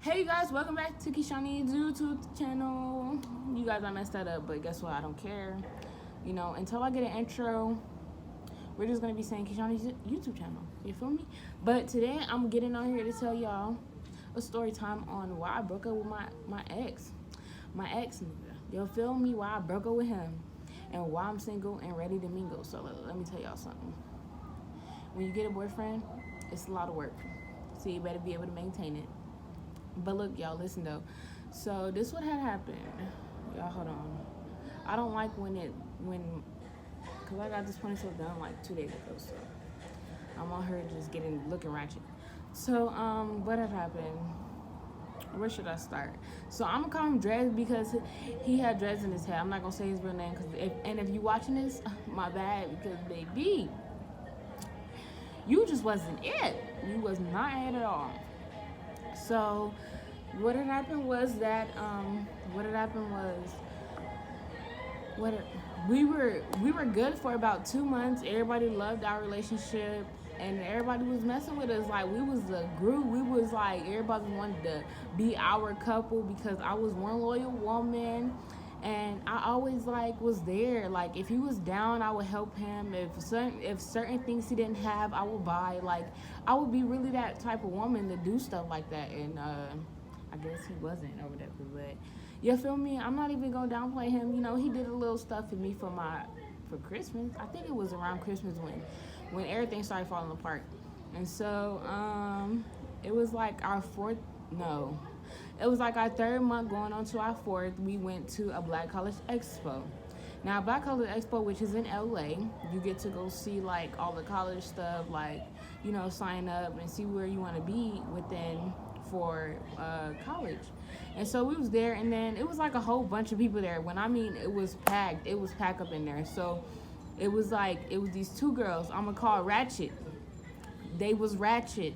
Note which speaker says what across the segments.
Speaker 1: Hey you guys, welcome back to Kishani's YouTube channel. You guys, I messed that up, but guess what? I don't care. You know, until I get an intro, we're just gonna be saying Kishani's YouTube channel. You feel me? But today I'm getting on here to tell y'all a story time on why I broke up with my ex. My ex nigga. You feel me? Why I broke up with him and why I'm single and ready to mingle. So let me tell y'all something. When you get a boyfriend, it's a lot of work. So you better be able to maintain it. But look, y'all, listen though. So this what had happened. Y'all, hold on. I don't like cause I got this ponytail done like 2 days ago. So I'm on her just looking ratchet. So what had happened? Where should I start? So I'm gonna call him Dreads because he had dreads in his head. I'm not gonna say his real name because if you watching this, my bad, because baby, you just wasn't it. You was not it at all. So what had happened was that we were good for about 2 months. Everybody loved our relationship and everybody was messing with us. Like, we was a group. We was like, everybody wanted to be our couple because I was one loyal woman and I always like was there. Like, if he was down, I would help him. If certain things he didn't have, I would buy. Like, I would be really that type of woman to do stuff like that. And I guess he wasn't or whatever. But you feel me? I'm not even gonna downplay him. You know, he did a little stuff for me for Christmas. I think it was around Christmas when everything started falling apart. And so it was like our third month going on to our fourth. We went to a Black College Expo. Now, Black College Expo, which is in LA, you get to go see like all the college stuff, like, you know, sign up and see where you want to be within for college. And so we was there, and then it was like a whole bunch of people there. When I mean it was packed up in there. So it was these two girls I'm gonna call Ratchet. They was Ratchet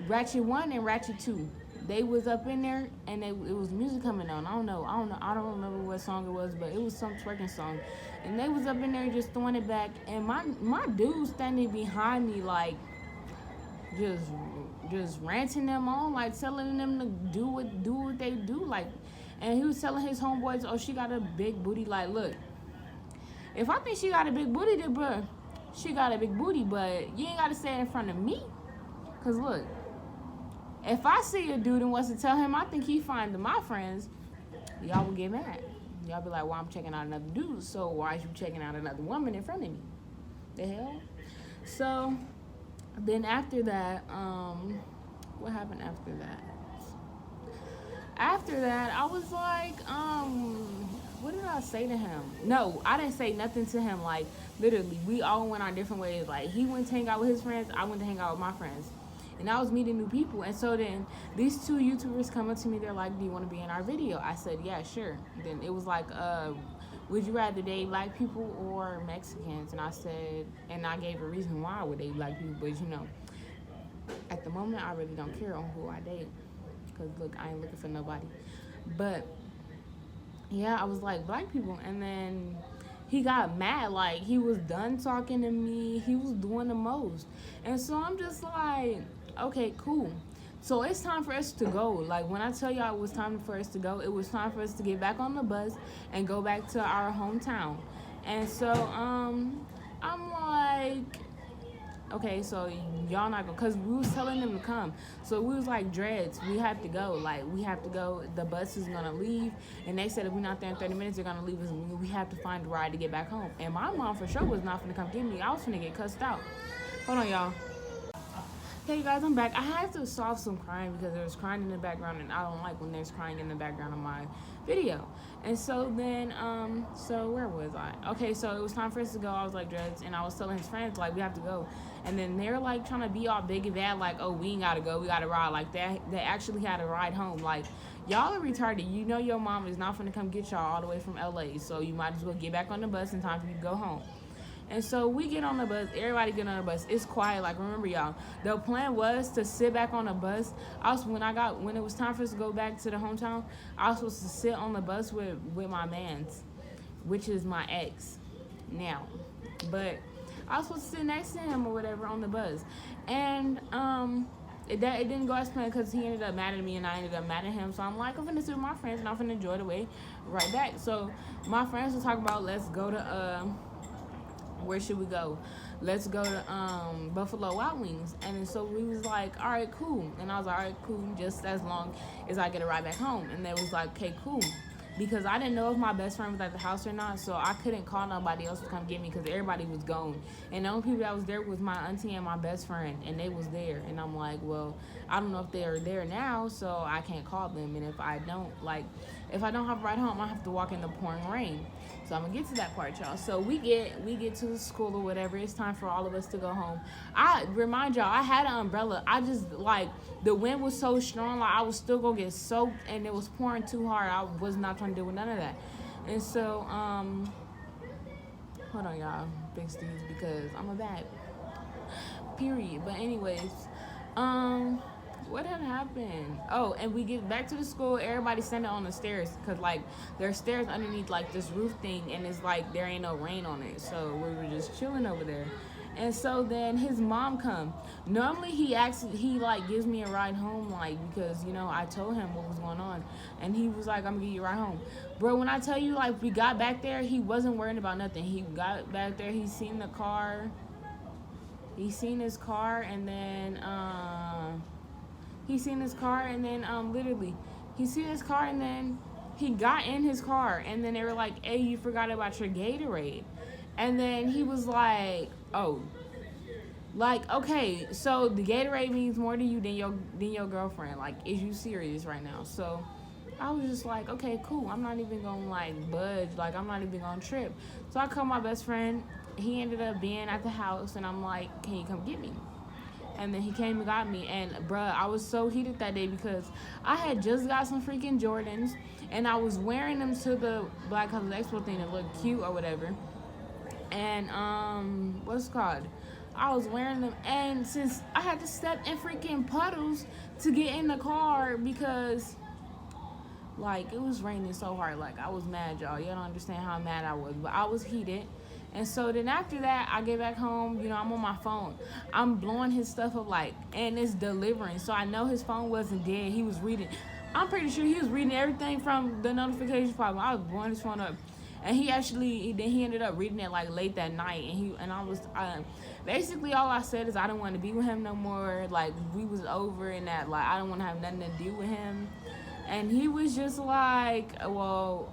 Speaker 1: 1 and Ratchet 2. They was up in there and it was music coming on. I don't remember what song it was, but it was some twerking song. And they was up in there just throwing it back, and my dude standing behind me like just ranting them on, like telling them to do what they do, like. And he was telling his homeboys, oh, she got a big booty. Like, look, if I think she got a big booty, then bruh, she got a big booty, but you ain't gotta say it in front of me. Cause look, if I see a dude and wants to tell him I think he fine to my friends, y'all will get mad. Y'all be like, well, I'm checking out another dude, so why is you checking out another woman in front of me? The hell? So then after that, what happened after that? After that, I was like, what did I say to him? No, I didn't say nothing to him. Like, literally, we all went our different ways. Like, he went to hang out with his friends, I went to hang out with my friends. And I was meeting new people. And so then these two YouTubers come up to me. They're like, do you want to be in our video? I said, yeah, sure. Then it was like, would you rather date black people or Mexicans? And I said, and I gave a reason why I would date black people. But, you know, at the moment, I really don't care on who I date. Because, look, I ain't looking for nobody. But, yeah, I was like, black people. And then he got mad. Like, he was done talking to me. He was doing the most. And so I'm just like, okay, cool. So it's time for us to go. Like, when I tell y'all it was time for us to go, it was time for us to get back on the bus and go back to our hometown. And so I'm like, okay, so y'all not gonna, cause we was telling them to come. So we was like, Dreads, we have to go. Like, we have to go. The bus is gonna leave. And they said if we're not there in 30 minutes, they're gonna leave us. We have to find a ride to get back home. And my mom for sure was not gonna come get me. I was gonna get cussed out. Hold on, y'all. Hey you guys, I'm back. I had to stop some crying because there was crying in the background, and I don't like when there's crying in the background of my video. And so then, so where was I? Okay, so it was time for us to go. I was like, Dreads, and I was telling his friends, like, we have to go. And then they're like trying to be all big and bad, like, oh, we ain't gotta go, we gotta ride. Like, they actually had a ride home. Like, y'all are retarded. You know your mom is not gonna come get y'all all the way from LA, so you might as well get back on the bus in time for you to go home. And so we get on the bus. Everybody get on the bus. It's quiet. Like, remember, y'all, the plan was to sit back on the bus. When it was time for us to go back to the hometown, I was supposed to sit on the bus with my mans, which is my ex now. But I was supposed to sit next to him or whatever on the bus. And it didn't go as planned because he ended up mad at me and I ended up mad at him. So I'm like, I'm finna sit with my friends and I'm finna enjoy the way right back. So my friends were talking about, let's go to where should we go? Let's go to Buffalo Wild Wings. And so we was like, all right, cool. And I was like, all right, cool, just as long as I get a ride back home. And they was like, okay, cool. Because I didn't know if my best friend was at the house or not, so I couldn't call nobody else to come get me because everybody was gone. And the only people that was there was my auntie and my best friend, and they was there. And I'm like, well, I don't know if they're there now, so I can't call them. And if I don't have a ride home, I have to walk in the pouring rain. So I'm gonna get to that part, y'all. So we get to the school or whatever. It's time for all of us to go home. I remind y'all, I had an umbrella. I just like the wind was so strong, like I was still gonna get soaked, and it was pouring too hard. I was not trying to deal with none of that. And so hold on, y'all, fix these because I'm a bad period. But anyways, what had happened? Oh, and we get back to the school. Everybody's standing on the stairs because like there's stairs underneath like this roof thing, and it's like there ain't no rain on it. So we were just chilling over there. And so then his mom come. Normally he like gives me a ride home, like because I told him what was going on, and he was like, I'm gonna get you a ride home, bro. When I tell you, like, we got back there, he wasn't worrying about nothing. He got back there, he seen the car. He seen his car, and then literally, he seen his car, and then he got in his car, and then they were like, hey, you forgot about your Gatorade. And then he was like, oh, like, okay, so the Gatorade means more to you than your girlfriend. Like, is you serious right now? So I was just like, okay, cool. I'm not even gonna like budge. Like, I'm not even gonna trip. So I called my best friend. He ended up being at the house, and I'm like, can you come get me? And then he came and got me, and bruh, I was so heated that day because I had just got some freaking Jordans, and I was wearing them to the Black Colors Expo thing to look cute or whatever. And what's it called? I was wearing them, and since I had to step in freaking puddles to get in the car because like it was raining so hard, like I was mad, y'all. You don't understand how mad I was, but I was heated. And so then after that, I get back home, I'm on my phone. I'm blowing his stuff up, like, and it's delivering. So I know his phone wasn't dead. He was reading. I'm pretty sure he was reading everything from the notifications problem. I was blowing his phone up. And he ended up reading it, like, late that night. And I was, basically all I said is I didn't want to be with him no more. Like, we was over and that, like, I don't want to have nothing to do with him. And he was just like, well,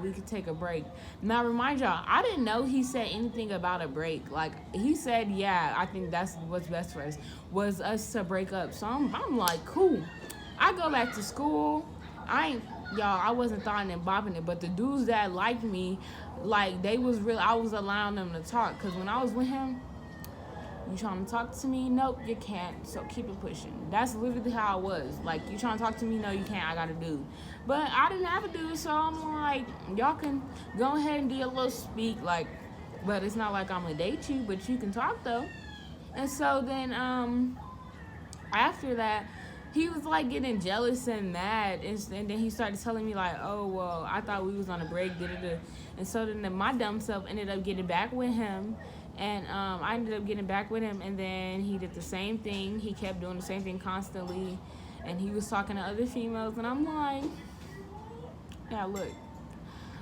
Speaker 1: we could take a break. Now, remind y'all, I didn't know he said anything about a break. Like, he said, yeah, I think that's what's best for us, was us to break up. So I'm like, cool. I go back to school. I wasn't thoughting and bopping it, but the dudes that liked me, like, they was real. I was allowing them to talk. Because when I was with him, you trying to talk to me? Nope, you can't. So keep it pushing. That's literally how I was. Like, you trying to talk to me? No, you can't. I got a dude. But I didn't have a dude, so I'm like, y'all can go ahead and do a little speak. Like, but it's not like I'm gonna date you, but you can talk though. And so then, after that, he was like getting jealous and mad, and then he started telling me like, oh well, I thought we was on a break, and so then my dumb self ended up getting back with him. And I ended up getting back with him, and then he did the same thing. He kept doing the same thing constantly, and he was talking to other females, and I'm like, yeah, look,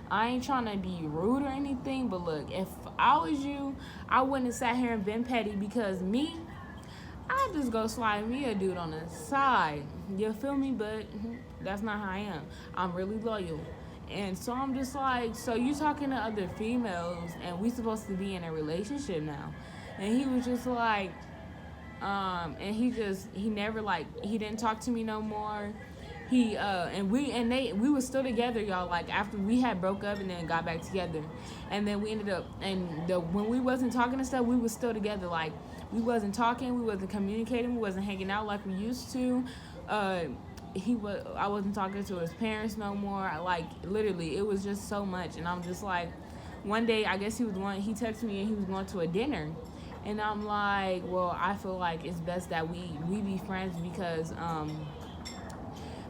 Speaker 1: I ain't trying to be rude or anything, but look, if I was you, I wouldn't have sat here and been petty, because me, I just go slide me a dude on the side. You feel me? But that's not how I am. I'm really loyal. And so I'm just like, so you talking to other females and we supposed to be in a relationship now? And he was just like, and he never, like, he didn't talk to me no more. We were still together, y'all, like after we had broke up and then got back together. And then we ended up, when we wasn't talking and stuff, we was still together. Like, we wasn't talking, we wasn't communicating, we wasn't hanging out like we used to. I wasn't talking to his parents no more. Like, literally, it was just so much. And I'm just like, one day, I guess he texted me and he was going to a dinner. And I'm like, well, I feel like it's best that we be friends, because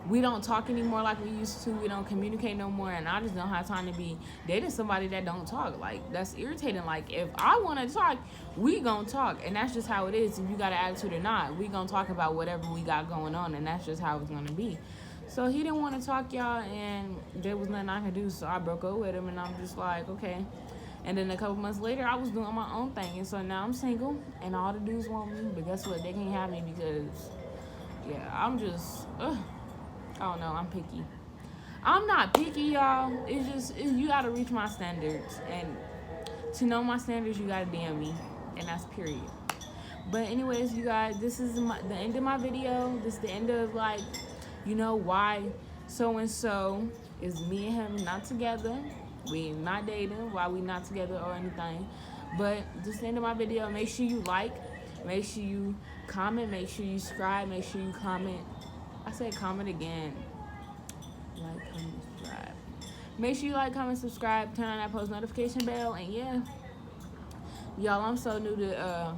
Speaker 1: we don't talk anymore like we used to. We don't communicate no more, and I just don't have time to be dating somebody that don't talk. Like, that's irritating. Like, if I want to talk, we gonna talk, and that's just how it is. If you got an attitude or not, we gonna talk about whatever we got going on, and that's just how it's gonna be. So he didn't want to talk, y'all, and there was nothing I could do, so I broke up with him, and I'm just like, okay. And then a couple months later, I was doing my own thing, and so now I'm single, and all the dudes want me, but guess what? They can't have me because, yeah, I'm just, I don't know, I'm picky. I'm not picky, y'all. It's just, you gotta reach my standards, and to know my standards, you gotta DM me, and that's period. But anyways, you guys, this is the end of my video. This is the end of, like, you know, why so-and-so is me and him not together. We not dating, why we not together or anything. But just the end of my video. Make sure you like, make sure you comment, make sure you subscribe, make sure you comment. I said comment again. Like, comment, subscribe. Make sure you like, comment, subscribe, turn on that post notification bell, and yeah. Y'all, I'm so new to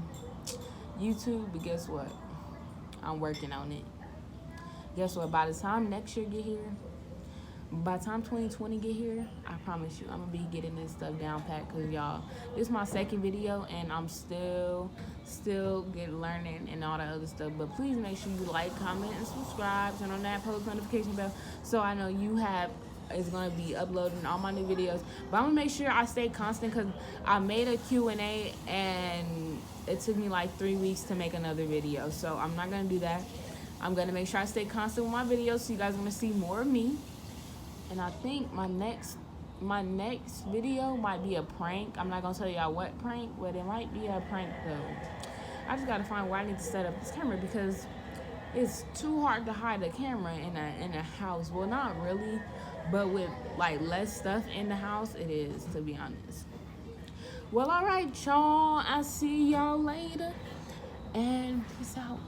Speaker 1: YouTube, but guess what? I'm working on it. Guess what? By the time next year get here, by the time 2020 get here, I promise you, I'm gonna be getting this stuff down pat. Cause y'all, this is my second video, and I'm still learning and all that other stuff. But please make sure you like, comment, and subscribe. Turn on that post notification bell so I know you have is gonna be uploading all my new videos. But I'm gonna make sure I stay constant, cause I made a Q&A and it took me like 3 weeks to make another video. So I'm not gonna do that. I'm gonna make sure I stay constant with my videos, so you guys are gonna see more of me. And I think my next video might be a prank. I'm not gonna tell y'all what prank, but it might be a prank though. I just gotta find where I need to set up this camera, because it's too hard to hide a camera in a house. Well, not really, but with like less stuff in the house, it is, to be honest. Well, all right, y'all. I'll see y'all later, and peace out.